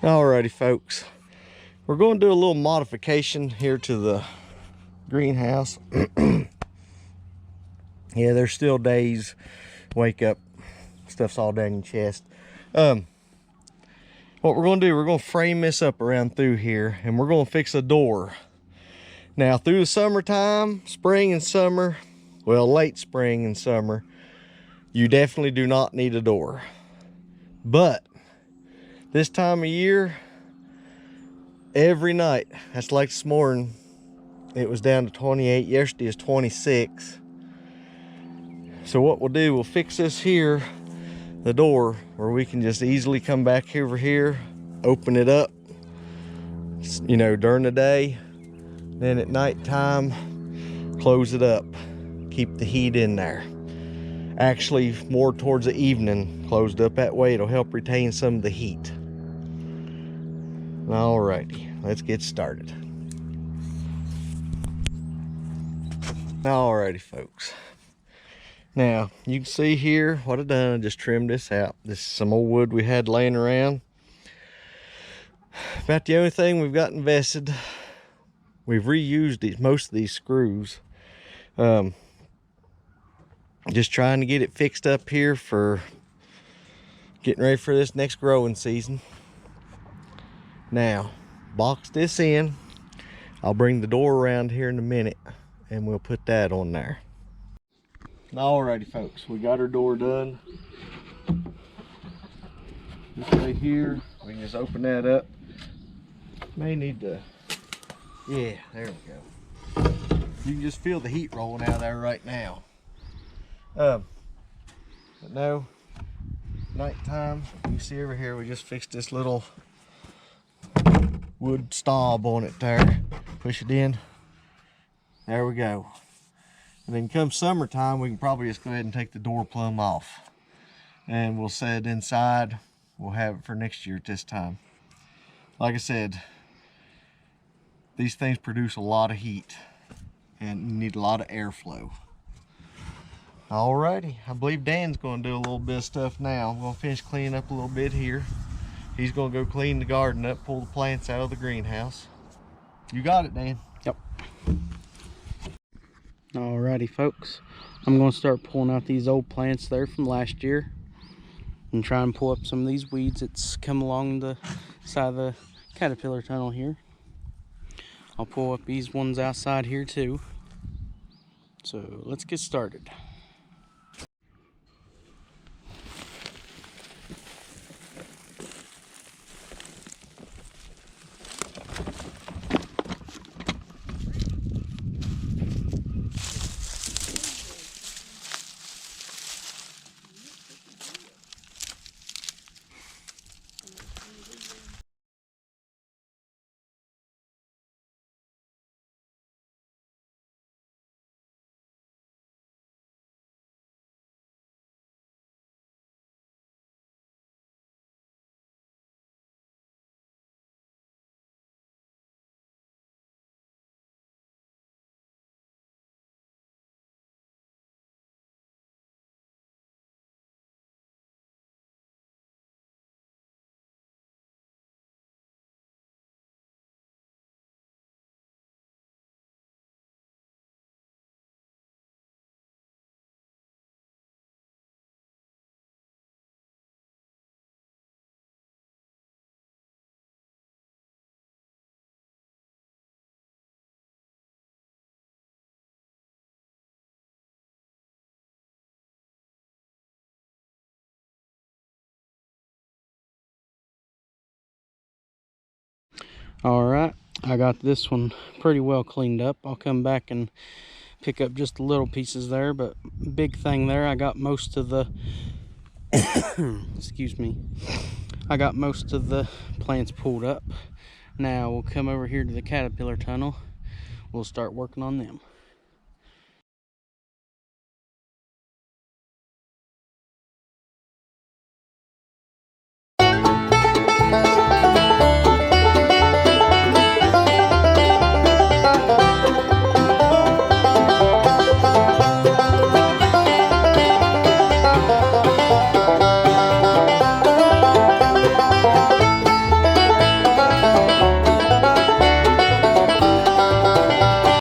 Alrighty folks, we're going to do a little modification here to the greenhouse. Yeah, there's still days, wake up, stuff's all down your chest. What we're going to do, we're going to frame this up around through here, and we're going to fix a door. Now through the summertime, spring and summer, well, late spring and summer, you definitely do not need a door. But this time of year, every night, that's like this morning, it was down to 28. Yesterday is 26. So what we'll do, we'll fix this here, the door, where we can just easily come back over here, open it up, you know, during the day. Then at nighttime, close it up, keep the heat in there. Actually, more towards the evening, closed up that way, it'll help retain some of the heat. Alrighty, let's get started. Alrighty folks. Now, you can see here what I've done. I just trimmed this out. This is some old wood we had laying around. About the only thing we've got invested. We've reused most of these screws. Just trying to get it fixed up here for getting ready for this next growing season. Now, box this in. I'll bring the door around here in a minute and we'll put that on there. Alrighty folks, we got our door done. This way here, we can just open that up. May need to, yeah, there we go. You can just feel the heat rolling out of there right now. But no, nighttime, you see over here, we just fixed this little wood stub on it there. Push it in. There we go. And then come summertime, we can probably just go ahead and take the door plumb off. And we'll set it inside. We'll have it for next year at this time. Like I said, these things produce a lot of heat and you need a lot of airflow. Alrighty, I believe Dan's going to do a little bit of stuff now. I'm going to finish cleaning up a little bit here. He's going to go clean the garden up, pull the plants out of the greenhouse. You got it, Dan. Yep. Alrighty folks, I'm going to start pulling out these old plants there from last year and try and pull up some of these weeds that's come along the side of the caterpillar tunnel here. I'll pull up these ones outside here too. So let's get started. Alright, I got this one pretty well cleaned up. I'll come back and pick up just the little pieces there, but big thing there, I got most of the excuse me, I got most of the plants pulled up. Now we'll come over here to the caterpillar tunnel. We'll start working on them.